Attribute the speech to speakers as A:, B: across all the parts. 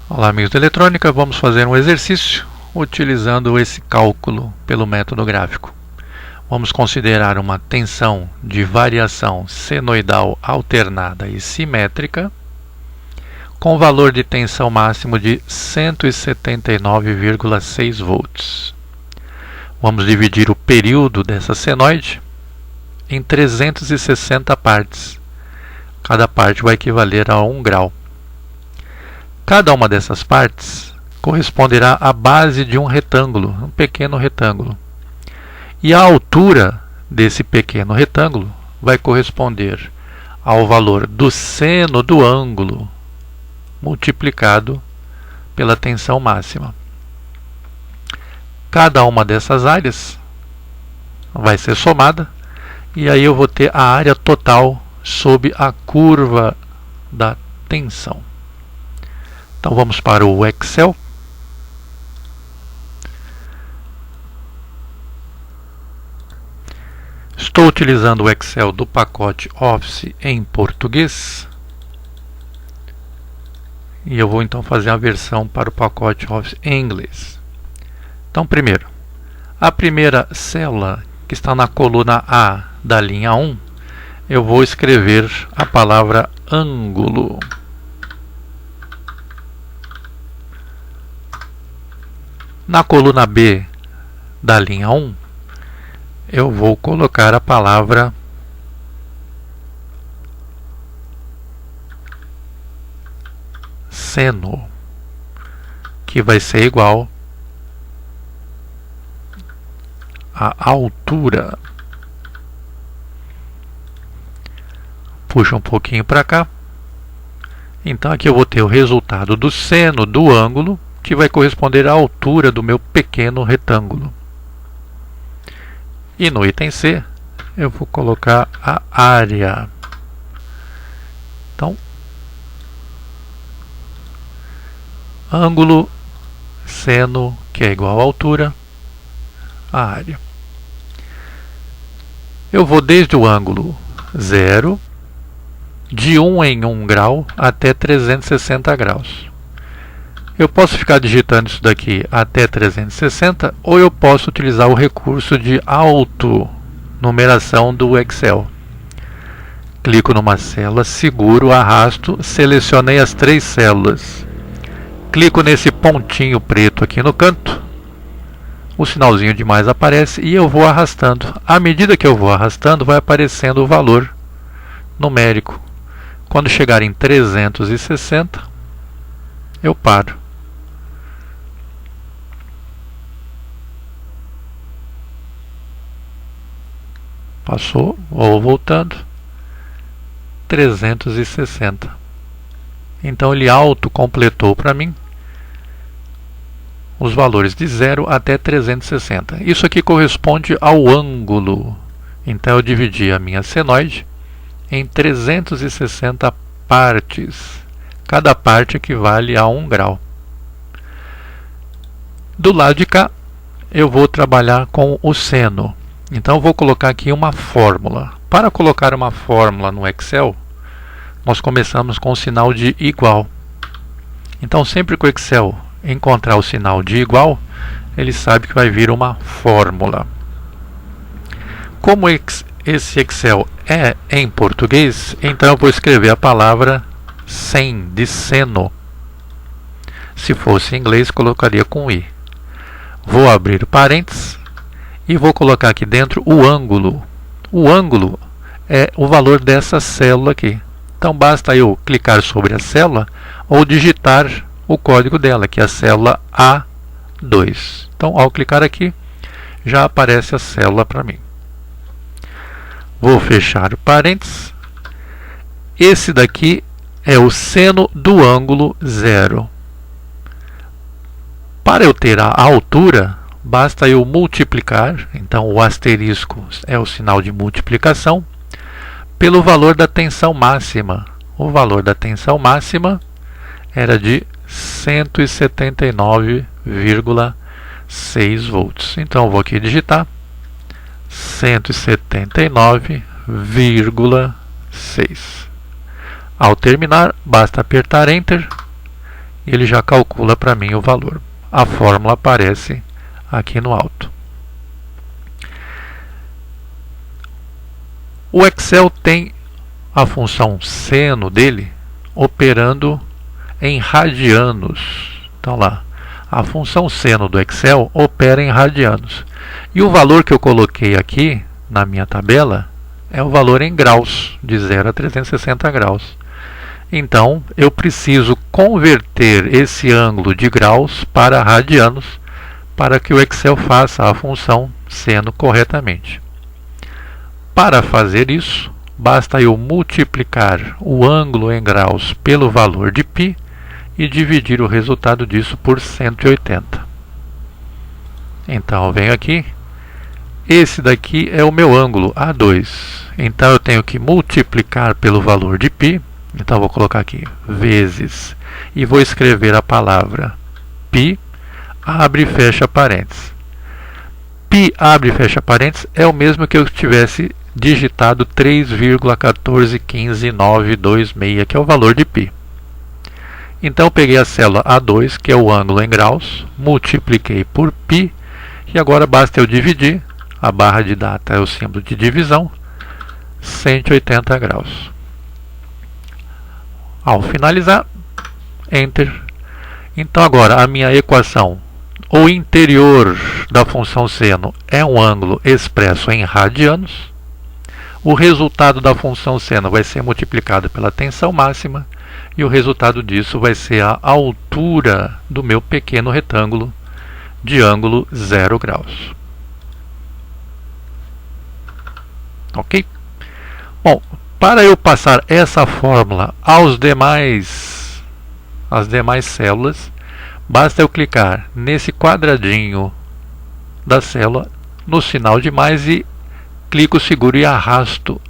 A: Olá, amigos da eletrônica, vamos fazer um exercício utilizando esse cálculo pelo método gráfico. Vamos considerar uma tensão de variação senoidal alternada e simétrica com valor de tensão máximo de 179,6 volts. Vamos dividir o período dessa senoide em 360 partes. Cada parte vai equivaler a 1 grau. Cada uma dessas partes corresponderá à base de um retângulo, um pequeno retângulo. E a altura desse pequeno retângulo vai corresponder ao valor do seno do ângulo multiplicado pela tensão máxima. Cada uma dessas áreas vai ser somada e aí eu vou ter a área total sob a curva da tensão. Então vamos para o Excel. Estou utilizando o Excel do pacote Office em português. E eu vou então fazer a versão para o pacote Office em inglês. Então, primeiro, a primeira célula que está na coluna A da linha 1, eu vou escrever a palavra ângulo. Na coluna B da linha 1, eu vou colocar a palavra seno, que vai ser igual à altura. Puxa um pouquinho para cá. Então aqui eu vou ter o resultado do seno do ângulo, que vai corresponder à altura do meu pequeno retângulo. E no item C, eu vou colocar a área. Então, ângulo, seno, que é igual à altura, a área. Eu vou desde o ângulo 0, de 1 em 1 grau até 360 graus. Eu posso ficar digitando isso daqui até 360 ou eu posso utilizar o recurso de auto-numeração do Excel. Clico numa célula, seguro, arrasto, selecionei as 3 células. Clico nesse pontinho preto aqui no canto, o sinalzinho de mais aparece e eu vou arrastando. À medida que eu vou arrastando, vai aparecendo o valor numérico. Quando chegar em 360, eu paro. Passou, vou voltando, 360. Então ele auto-completou para mim os valores de 0 até 360. Isso aqui corresponde ao ângulo. Então eu dividi a minha senoide em 360 partes. Cada parte equivale a 1 grau. Do lado de cá, eu vou trabalhar com o seno. Então, eu vou colocar aqui uma fórmula. Para colocar uma fórmula no Excel, nós começamos com o sinal de igual. Então, sempre que o Excel encontrar o sinal de igual, ele sabe que vai vir uma fórmula. Como esse Excel é em português, então eu vou escrever a palavra sen, de seno. Se fosse em inglês, colocaria com i. Vou abrir parênteses. E vou colocar aqui dentro o ângulo. O ângulo é o valor dessa célula aqui. Então basta eu clicar sobre a célula ou digitar o código dela, que é a célula A2. Então ao clicar aqui, já aparece a célula para mim. Vou fechar o parênteses. Esse daqui é o seno do ângulo 0. Para eu ter a altura, basta eu multiplicar, então o asterisco é o sinal de multiplicação, pelo valor da tensão máxima. O valor da tensão máxima era de 179,6 volts. Então eu vou aqui digitar 179,6. Ao terminar, basta apertar Enter ele já calcula para mim o valor. A fórmula aparece aqui no alto. O Excel tem a função seno dele operando em radianos. Então lá, a função seno do Excel opera em radianos. E o valor que eu coloquei aqui na minha tabela é o valor em graus, de 0 a 360 graus. Então, eu preciso converter esse ângulo de graus para radianos para que o Excel faça a função seno corretamente. Para fazer isso, basta eu multiplicar o ângulo em graus pelo valor de π e dividir o resultado disso por 180. Então, eu venho aqui. Esse daqui é o meu ângulo A2. Então, eu tenho que multiplicar pelo valor de π. Então, vou colocar aqui vezes e vou escrever a palavra π, abre e fecha parênteses. π, abre e fecha parênteses, é o mesmo que eu tivesse digitado 3,1415926, que é o valor de π. Então, eu peguei a célula A2, que é o ângulo em graus, multipliquei por π, e agora basta eu dividir, a barra de data é o símbolo de divisão, 180 graus. Ao finalizar, Enter. Então agora a minha equação, o interior da função seno é um ângulo expresso em radianos. O resultado da função seno vai ser multiplicado pela tensão máxima e o resultado disso vai ser a altura do meu pequeno retângulo de ângulo 0 graus. Ok? Bom, para eu passar essa fórmula às demais células, basta eu clicar nesse quadradinho da célula, no sinal de mais, e clico seguro e arrasto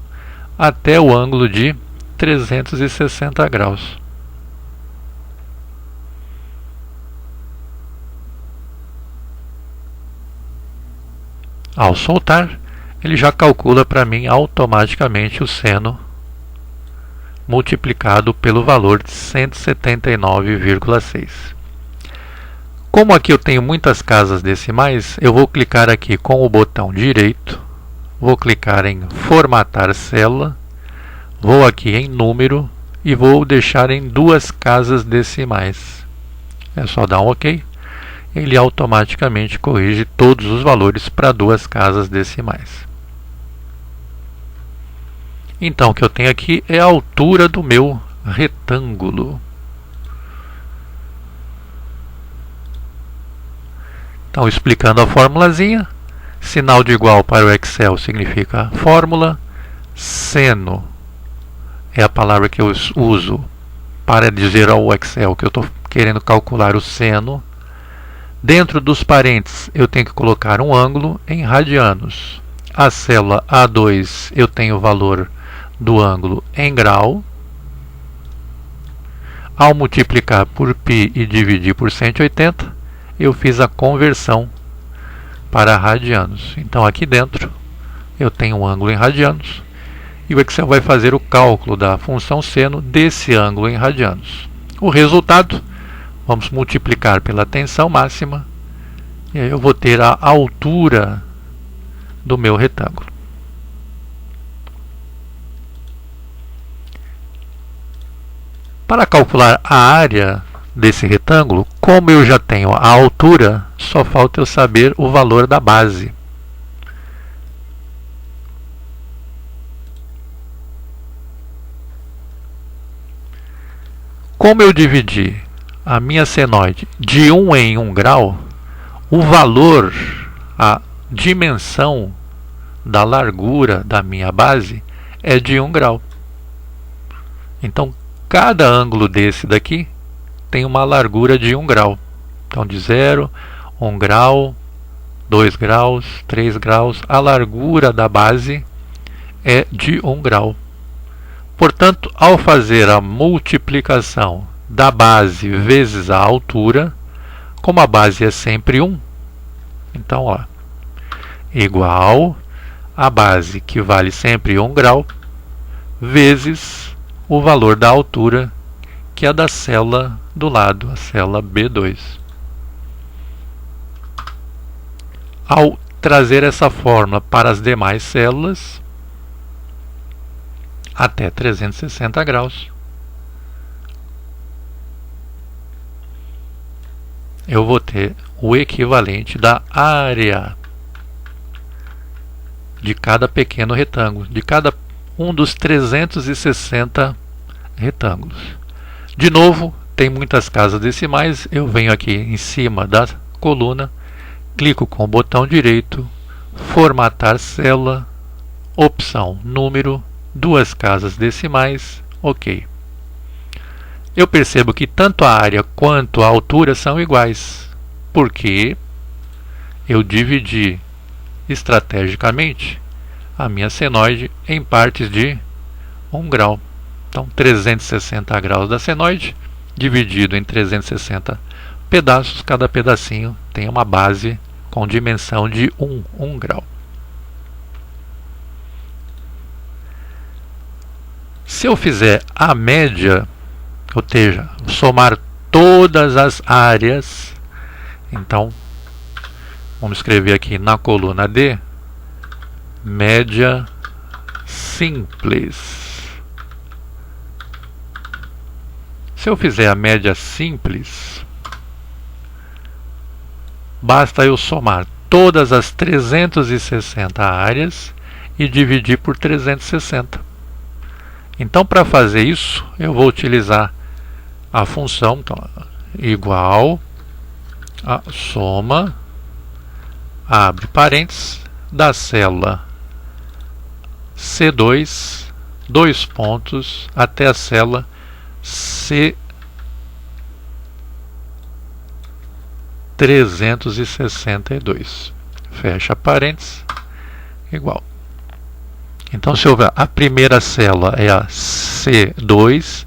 A: até o ângulo de 360 graus. Ao soltar, ele já calcula para mim automaticamente o seno multiplicado pelo valor de 179,6. Como aqui eu tenho muitas casas decimais, eu vou clicar aqui com o botão direito, vou clicar em formatar célula, vou aqui em número e vou deixar em 2 casas decimais. É só dar um OK. Ele automaticamente corrige todos os valores para 2 casas decimais. Então, o que eu tenho aqui é a altura do meu retângulo. Então, explicando a formulazinha, sinal de igual para o Excel significa fórmula, seno é a palavra que eu uso para dizer ao Excel que eu estou querendo calcular o seno. Dentro dos parênteses, eu tenho que colocar um ângulo em radianos. A célula A2, eu tenho o valor do ângulo em grau. Ao multiplicar por π e dividir por 180, eu fiz a conversão para radianos. Então, aqui dentro, eu tenho um ângulo em radianos. E o Excel vai fazer o cálculo da função seno desse ângulo em radianos. O resultado, vamos multiplicar pela tensão máxima, e aí eu vou ter a altura do meu retângulo. Para calcular a área desse retângulo, como eu já tenho a altura, só falta eu saber o valor da base. Como eu dividi a minha senoide de 1 em 1 grau, o valor, a dimensão da largura da minha base é de 1 grau. Então, cada ângulo desse daqui tem uma largura de 1 grau. Então, de 0, 1 grau, 2 graus, 3 graus. A largura da base é de 1 grau. Portanto, ao fazer a multiplicação da base vezes a altura, como a base é sempre 1, então, ó, igual a base, que vale sempre 1 grau, vezes o valor da altura, que é a da célula do lado, a célula B2. Ao trazer essa fórmula para as demais células, até 360 graus, eu vou ter o equivalente da área de cada pequeno retângulo, de cada um dos 360 retângulos. De novo, tem muitas casas decimais, eu venho aqui em cima da coluna, clico com o botão direito, formatar célula, opção número, 2 casas decimais, ok. Eu percebo que tanto a área quanto a altura são iguais, porque eu dividi estrategicamente a minha senoide em partes de 1 grau. Então 360 graus da senoide dividido em 360 pedaços, cada pedacinho tem uma base com dimensão de 1 grau. Se eu fizer a média, ou seja, somar todas as áreas, então vamos escrever aqui na coluna D, média simples. Se eu fizer a média simples, basta eu somar todas as 360 áreas e dividir por 360. Então, para fazer isso, eu vou utilizar a função igual a soma, abre parênteses, da célula C2, 2 pontos, até a célula C362. Fecha parênteses, igual. Então, se eu ver, a primeira célula é a C2,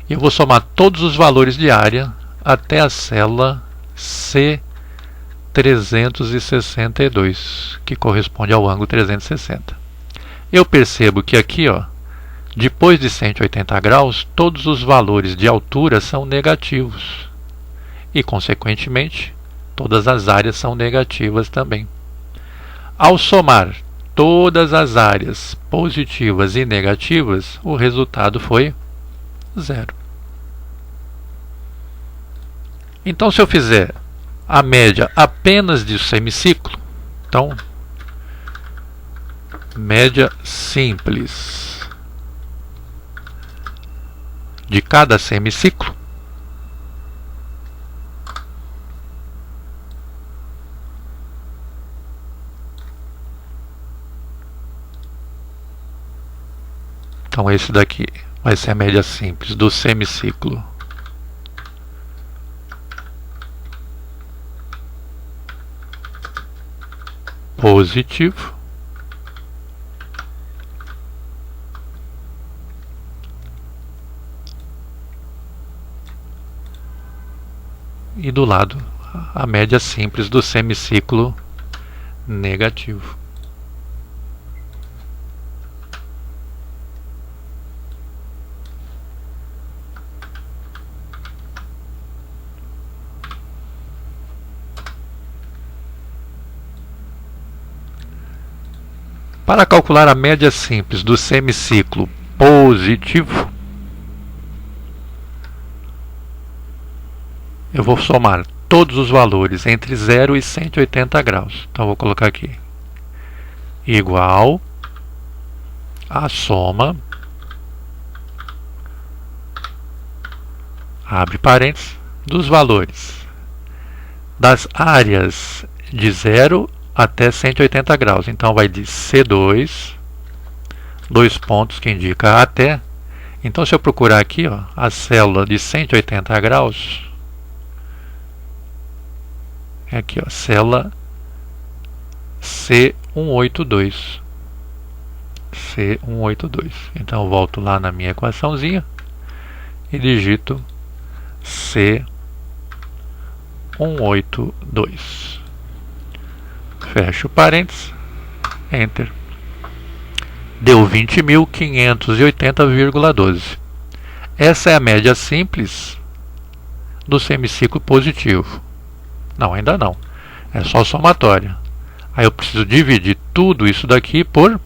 A: eu vou somar todos os valores de área até a célula C362, que corresponde ao ângulo 360. Eu percebo que aqui, depois de 180 graus, todos os valores de altura são negativos. E, consequentemente, todas as áreas são negativas também. Ao somar todas as áreas positivas e negativas, o resultado foi 0. Então, se eu fizer a média apenas de semiciclo, então, média simples de cada semiciclo, então esse daqui vai ser a média simples do semiciclo positivo e do lado a média simples do semiciclo negativo. Para calcular a média simples do semiciclo positivo, eu vou somar todos os valores entre 0 e 180 graus. Então, vou colocar aqui igual a soma, abre parênteses, dos valores das áreas de 0 até 180 graus. Então, vai de C2, 2 pontos que indica até. Então, se eu procurar aqui, a célula de 180 graus, é aqui, célula C182. C182. Então, eu volto lá na minha equaçãozinha e digito C182. Fecho parênteses, Enter. Deu 20.580,12. Essa é a média simples do semiciclo positivo. Não, ainda não. É só somatória. Aí eu preciso dividir tudo isso daqui por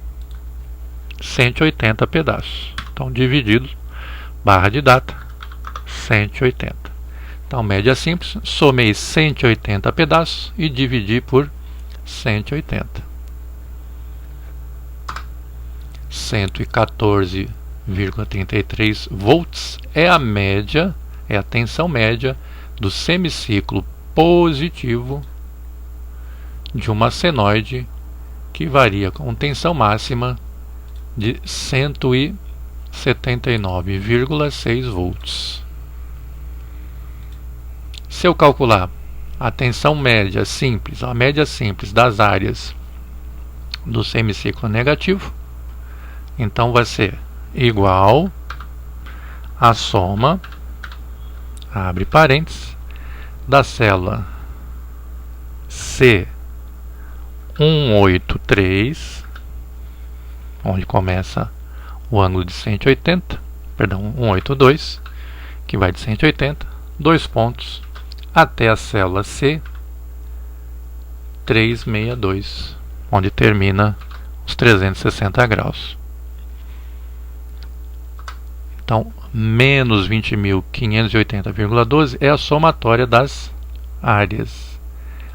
A: 180 pedaços. Então, dividido, barra de data, 180. Então, média simples, somei 180 pedaços e dividi por 180. 114,33 volts é a média, é a tensão média do semiciclo positivo de uma senoide que varia com tensão máxima de 179,6 volts. Se eu calcular a tensão média simples, a média simples das áreas do semiciclo negativo, então vai ser igual a soma, abre parênteses, da célula C183, onde começa o ângulo de 180, perdão, 182, que vai de 180, 2 pontos, até a célula C362, onde termina os 360 graus. Então, menos 20.580,12 é a somatória das áreas.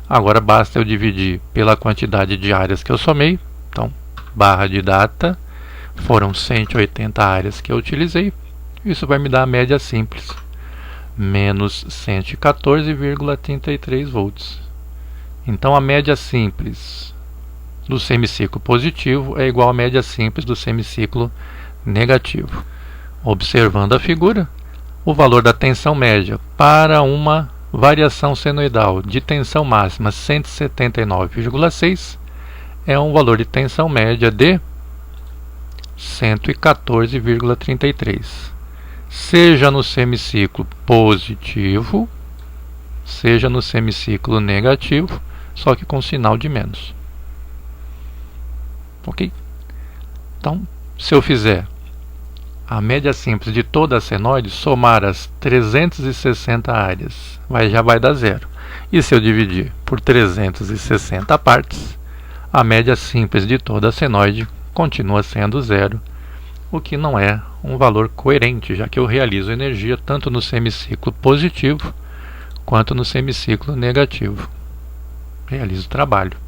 A: Agora basta eu dividir pela quantidade de áreas que eu somei. Então, barra de data, foram 180 áreas que eu utilizei. Isso vai me dar a média simples, menos 114,33 volts. Então, a média simples do semiciclo positivo é igual à média simples do semiciclo negativo. Observando a figura, o valor da tensão média para uma variação senoidal de tensão máxima 179,6 é um valor de tensão média de 114,33. Seja no semiciclo positivo, seja no semiciclo negativo, só que com sinal de menos. Ok? Então, se eu fizer a média simples de toda a senoide, somar as 360 áreas, já vai dar zero. E se eu dividir por 360 partes, a média simples de toda a senoide continua sendo zero, o que não é um valor coerente, já que eu realizo energia tanto no semiciclo positivo quanto no semiciclo negativo. Realizo trabalho.